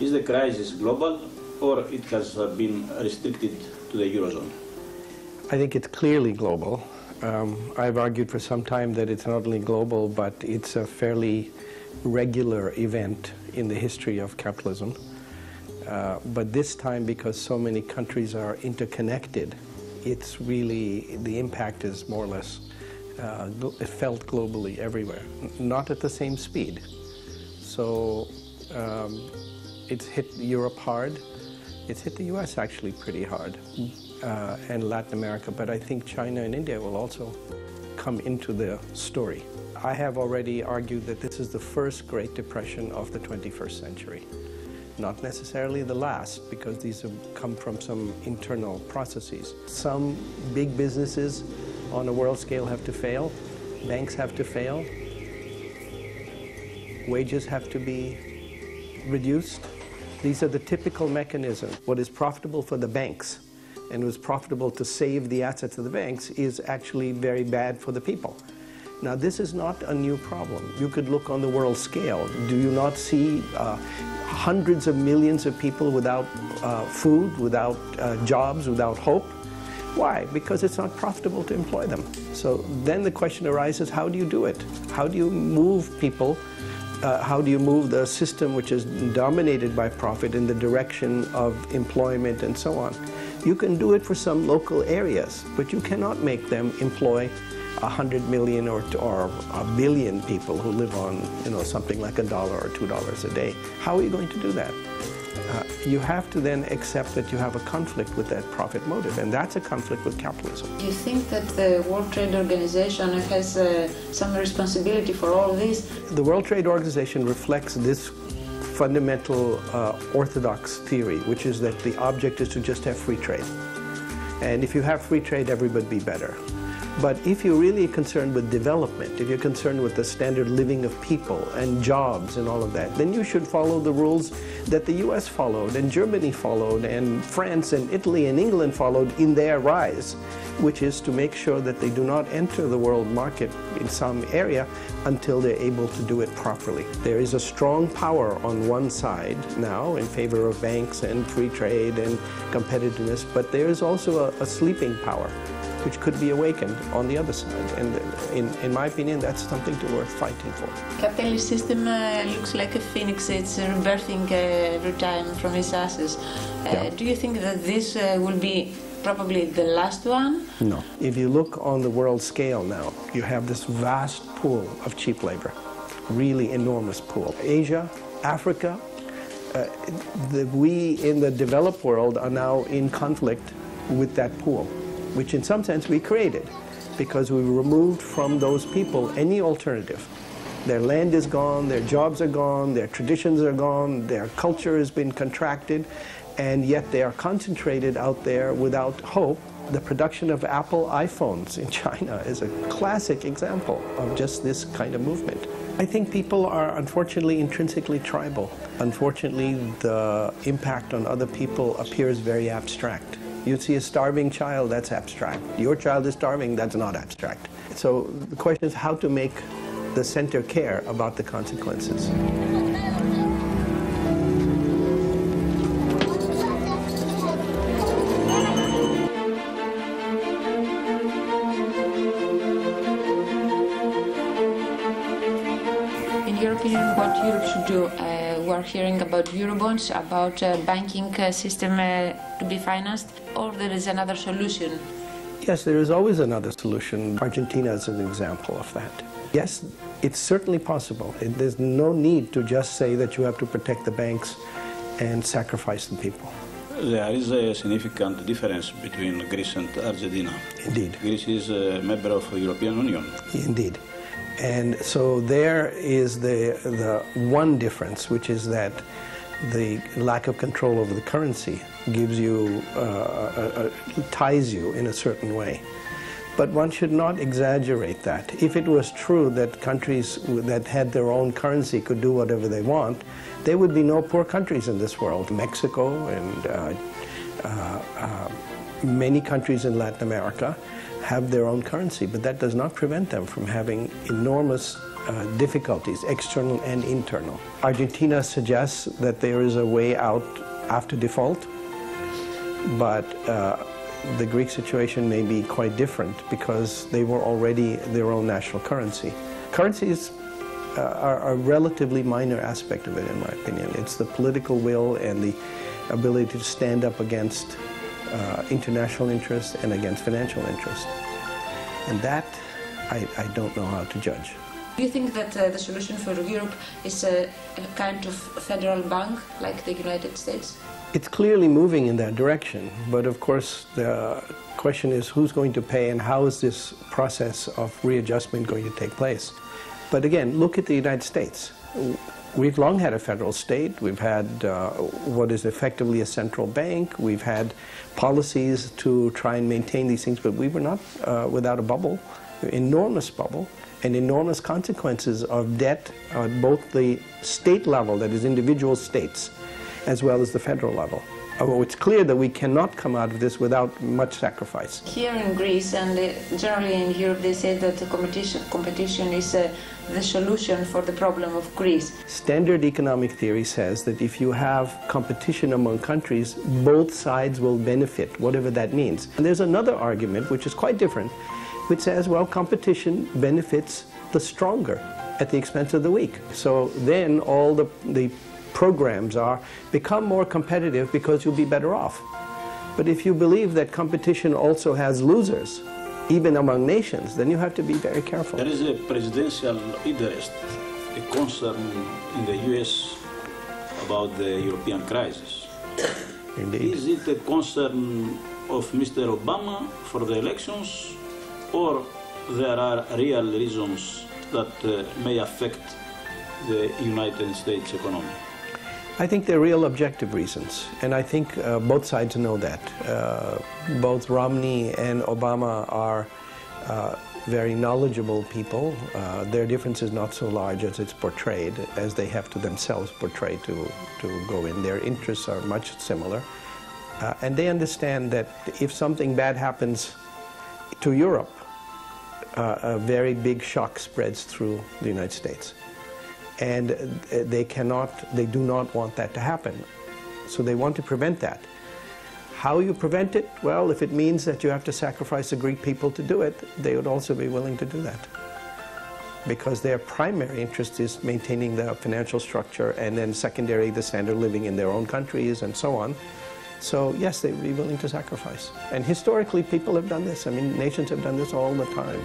Is the crisis global, or it has been restricted to the Eurozone? I think it's clearly global. I've argued for some time that it's not only global, but it's a fairly regular event in the history of capitalism. But this time, because so many countries are interconnected, it's really, the impact is more or less felt globally everywhere, not at the same speed. So it's hit Europe hard. It's hit the US actually pretty hard, and Latin America, but I think China and India will also come into the story. I have already argued that this is the first Great Depression of the 21st century. Not necessarily the last, because these have come from some internal processes. Some big businesses on a world scale have to fail. Banks have to fail. Wages have to be reduced. These are the typical mechanisms. What is profitable for the banks and was profitable to save the assets of the banks is actually very bad for the people. Now, this is not a new problem. You could look on the world scale. Do you not see hundreds of millions of people without food, without jobs, without hope? Why? Because it's not profitable to employ them. So then the question arises, how do you do it? How do you move people? How do you move the system which is dominated by profit in the direction of employment and so on? You can do it for some local areas, but you cannot make them employ 100 million or a billion people who live on, something like $1 or $2 a day. How are you going to do that? You have to then accept that you have a conflict with that profit motive, and that's a conflict with capitalism. Do you think that the World Trade Organization has some responsibility for all this? The World Trade Organization reflects this fundamental orthodox theory, which is that the object is to just have free trade. And if you have free trade, everybody would be better. But if you're really concerned with development, if you're concerned with the standard living of people and jobs and all of that, then you should follow the rules that the US followed and Germany followed and France and Italy and England followed in their rise, which is to make sure that they do not enter the world market in some area until they're able to do it properly. There is a strong power on one side now in favor of banks and free trade and competitiveness, but there is also a sleeping power which could be awakened on the other side. And in my opinion, that's something worth fighting for. Capitalist system looks like a phoenix. It's rebirthing every time from its ashes. Yeah. Do you think that this will be probably the last one? No. If you look on the world scale now, you have this vast pool of cheap labor, really enormous pool. Asia, Africa, we in the developed world are now in conflict with that pool, which in some sense we created, because we removed from those people any alternative. Their land is gone, their jobs are gone, their traditions are gone, their culture has been contracted, and yet they are concentrated out there without hope. The production of Apple iPhones in China is a classic example of just this kind of movement. I think people are unfortunately intrinsically tribal. Unfortunately, the impact on other people appears very abstract. You see a starving child, that's abstract. Your child is starving, that's not abstract. So the question is how to make the center care about the consequences. In your opinion, what Europe should do? We're hearing about Eurobonds, about banking system to be financed, or there is another solution? Yes, there is always another solution. Argentina is an example of that. Yes, it's certainly possible. There's no need to just say that you have to protect the banks and sacrifice the people. There is a significant difference between Greece and Argentina. Indeed. Greece is a member of the European Union. Indeed. And so there is the one difference, which is that the lack of control over the currency gives you, ties you in a certain way. But one should not exaggerate that. If it was true that countries that had their own currency could do whatever they want, there would be no poor countries in this world. Mexico and Many countries in Latin America have their own currency, but that does not prevent them from having enormous difficulties, external and internal. Argentina suggests that there is a way out after default, but the Greek situation may be quite different because they were already their own national currency. Currencies are a relatively minor aspect of it, in my opinion. It's the political will and the ability to stand up against international interests and against financial interests. And that, I don't know how to judge. Do you think that the solution for Europe is a kind of federal bank like the United States? It's clearly moving in that direction, but of course the question is who's going to pay and how is this process of readjustment going to take place. But again, look at the United States. We've long had a federal state. We've had what is effectively a central bank. We've had policies to try and maintain these things, but we were not without a bubble, enormous bubble, and enormous consequences of debt at both the state level, that is individual states, as well as the federal level. It's clear that we cannot come out of this without much sacrifice. Here in Greece and generally in Europe, they say that the competition is the solution for the problem of Greece. Standard economic theory says that if you have competition among countries, both sides will benefit, whatever that means. And there's another argument, which is quite different, which says, well, competition benefits the stronger at the expense of the weak. So then all the programs are become more competitive because you'll be better off. But if you believe that competition also has losers, even among nations, then you have to be very careful. There is a presidential interest, a concern in the US about the European crisis. Indeed. Is it a concern of Mr. Obama for the elections, or there are real reasons that may affect the United States economy? I think there are real objective reasons, and I think both sides know that. Both Romney and Obama are very knowledgeable people. Their difference is not so large as it's portrayed, as they have to themselves portray to go in. Their interests are much similar, and they understand that if something bad happens to Europe, a very big shock spreads through the United States. And they do not want that to happen. So they want to prevent that. How you prevent it? Well, if it means that you have to sacrifice the Greek people to do it, they would also be willing to do that. Because their primary interest is maintaining the financial structure, and then secondary, the standard of living in their own countries and so on. So yes, they would be willing to sacrifice. And historically, people have done this. I mean, nations have done this all the time.